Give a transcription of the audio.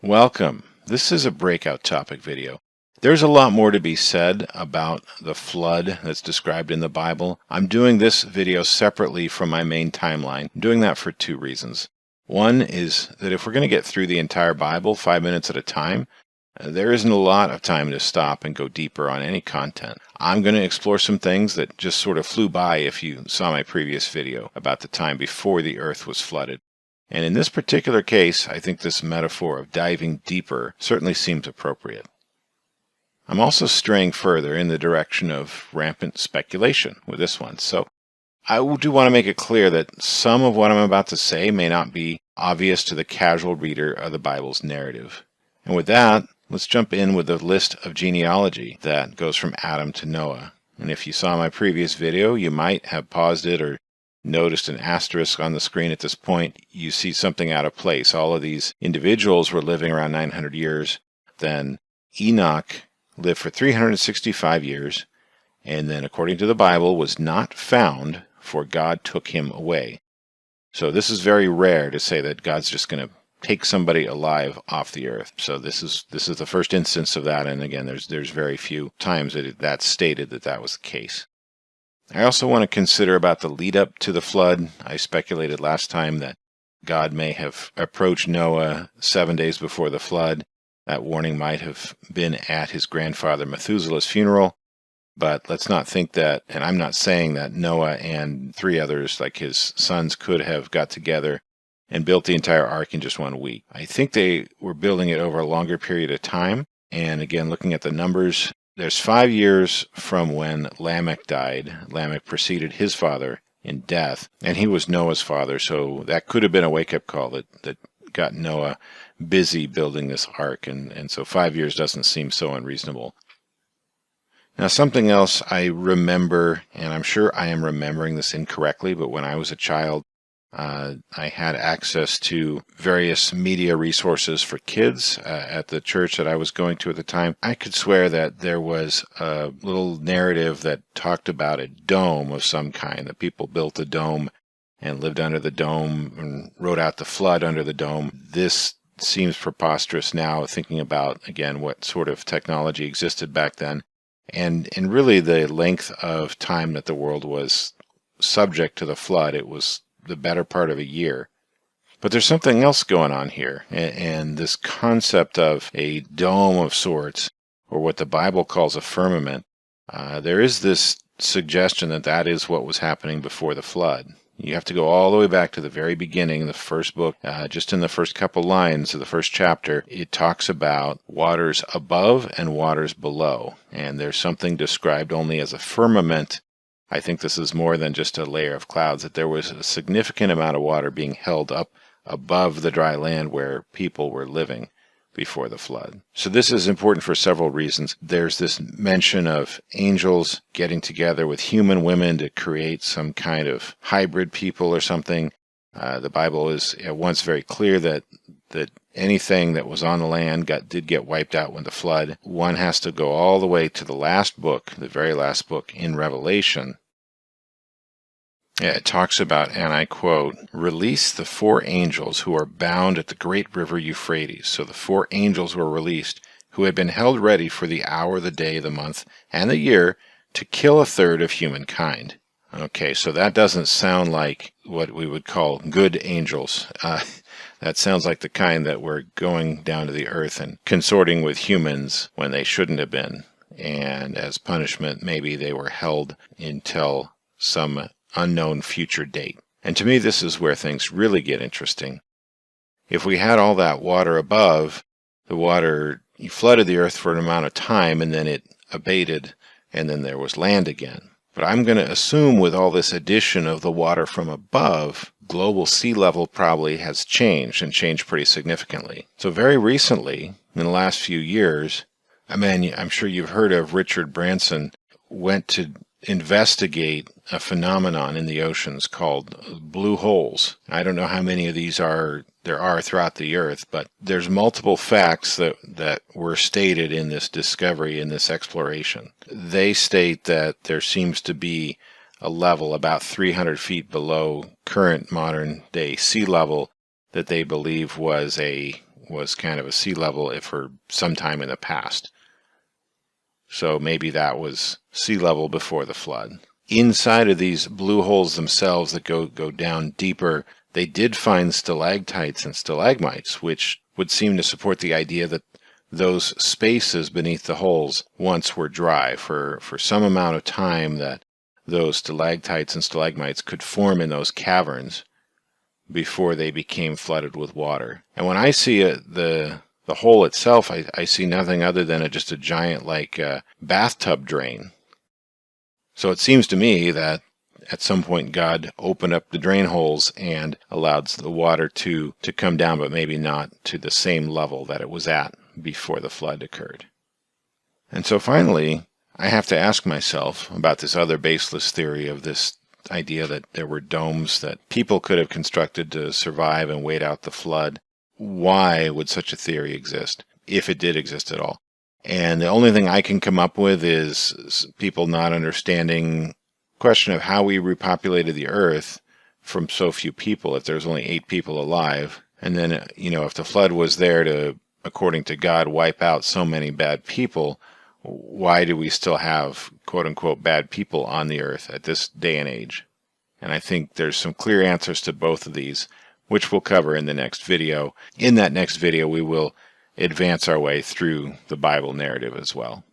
Welcome. This is a breakout topic video. There's a lot more to be said about the flood that's described in the Bible. I'm doing this video separately from my main timeline. I'm doing that for two reasons. One is that if we're going to get through the entire Bible 5 minutes at a time, there isn't a lot of time to stop and go deeper on any content. I'm going to explore some things that just sort of flew by if you saw my previous video about the time before the earth was flooded. And in this particular case, I think this metaphor of diving deeper certainly seems appropriate. I'm also straying further in the direction of rampant speculation with this one. So I do want to make it clear that some of what I'm about to say may not be obvious to the casual reader of the Bible's narrative. And with that, let's jump in with the list of genealogy that goes from Adam to Noah. And if you saw my previous video, you might have paused it or noticed an asterisk on the screen at this point. You see something out of place. All of these individuals were living around 900 years. Then Enoch lived for 365 years, and then according to the Bible was not found, for God took him away. So this is very rare to say that God's just going to take somebody alive off the earth. So this is the first instance of that, and again, there's very few times that that's stated that was the case. I also want to consider about the lead up to the flood. I speculated last time that God may have approached Noah 7 days before the flood. That warning might have been at his grandfather Methuselah's funeral. But let's not think that, and I'm not saying that Noah and three others, like his sons, could have got together and built the entire ark in just 1 week. I think they were building it over a longer period of time. And again, looking at the numbers, there's 5 years from when Lamech died. Lamech preceded his father in death, and he was Noah's father, so that could have been a wake-up call that got Noah busy building this ark, and so 5 years doesn't seem so unreasonable. Now, something else I remember, and I'm sure I am remembering this incorrectly, but when I was a child, I had access to various media resources for kids at the church that I was going to at the time. I could swear that there was a little narrative that talked about a dome of some kind, that people built a dome and lived under the dome and rode out the flood under the dome. This seems preposterous now, thinking about, again, what sort of technology existed back then, and really the length of time that the world was subject to the flood. It was the better part of a year. But there's something else going on here, and this concept of a dome of sorts, or what the Bible calls a firmament, there is this suggestion that is what was happening before the flood. You have to go all the way back to the very beginning, the first book, just in the first couple lines of the first chapter, it talks about waters above and waters below, and there's something described only as a firmament. I think this is more than just a layer of clouds, that there was a significant amount of water being held up above the dry land where people were living before the flood. So this is important for several reasons. There's this mention of angels getting together with human women to create some kind of hybrid people or something. The Bible is at once very clear that anything that was on the land did get wiped out with the flood. One has to go all the way to the last book, the very last book in Revelation. It talks about, and I quote, "Release the 4 angels who are bound at the great river Euphrates." So the 4 angels were released, who had been held ready for the hour, the day, the month, and the year, to kill 1/3 of humankind. Okay, so that doesn't sound like what we would call good angels. That sounds like the kind that were going down to the earth and consorting with humans when they shouldn't have been. And as punishment, maybe they were held until some unknown future date. And to me, this is where things really get interesting. If we had all that water above, the water flooded the earth for an amount of time, and then it abated, and then there was land again. But I'm going to assume with all this addition of the water from above, global sea level probably has changed, and changed pretty significantly. So very recently, in the last few years, I'm sure you've heard of Richard Branson went to investigate a phenomenon in the oceans called blue holes. I don't know how many of these there are throughout the earth, but there's multiple facts that were stated in this discovery, in this exploration. They state that there seems to be a level about 300 feet below current modern day sea level that they believe was was kind of a sea level for some time in the past. So maybe that was sea level before the flood. Inside of these blue holes themselves that go down deeper, they did find stalactites and stalagmites, which would seem to support the idea that those spaces beneath the holes once were dry for some amount of time, that those stalactites and stalagmites could form in those caverns before they became flooded with water. And when I see the hole itself, I see nothing other than just a giant bathtub drain. So it seems to me that at some point God opened up the drain holes and allowed the water to come down, but maybe not to the same level that it was at before the flood occurred. And so finally, I have to ask myself about this other baseless theory of this idea that there were domes that people could have constructed to survive and wait out the flood. Why would such a theory exist, if it did exist at all? And the only thing I can come up with is people not understanding the question of how we repopulated the earth from so few people, if there's only 8 people alive. And then, if the flood was there to, according to God, wipe out so many bad people, why do we still have quote-unquote bad people on the earth at this day and age? And I think there's some clear answers to both of these, which we'll cover in the next video. In that next video, we will advance our way through the Bible narrative as well.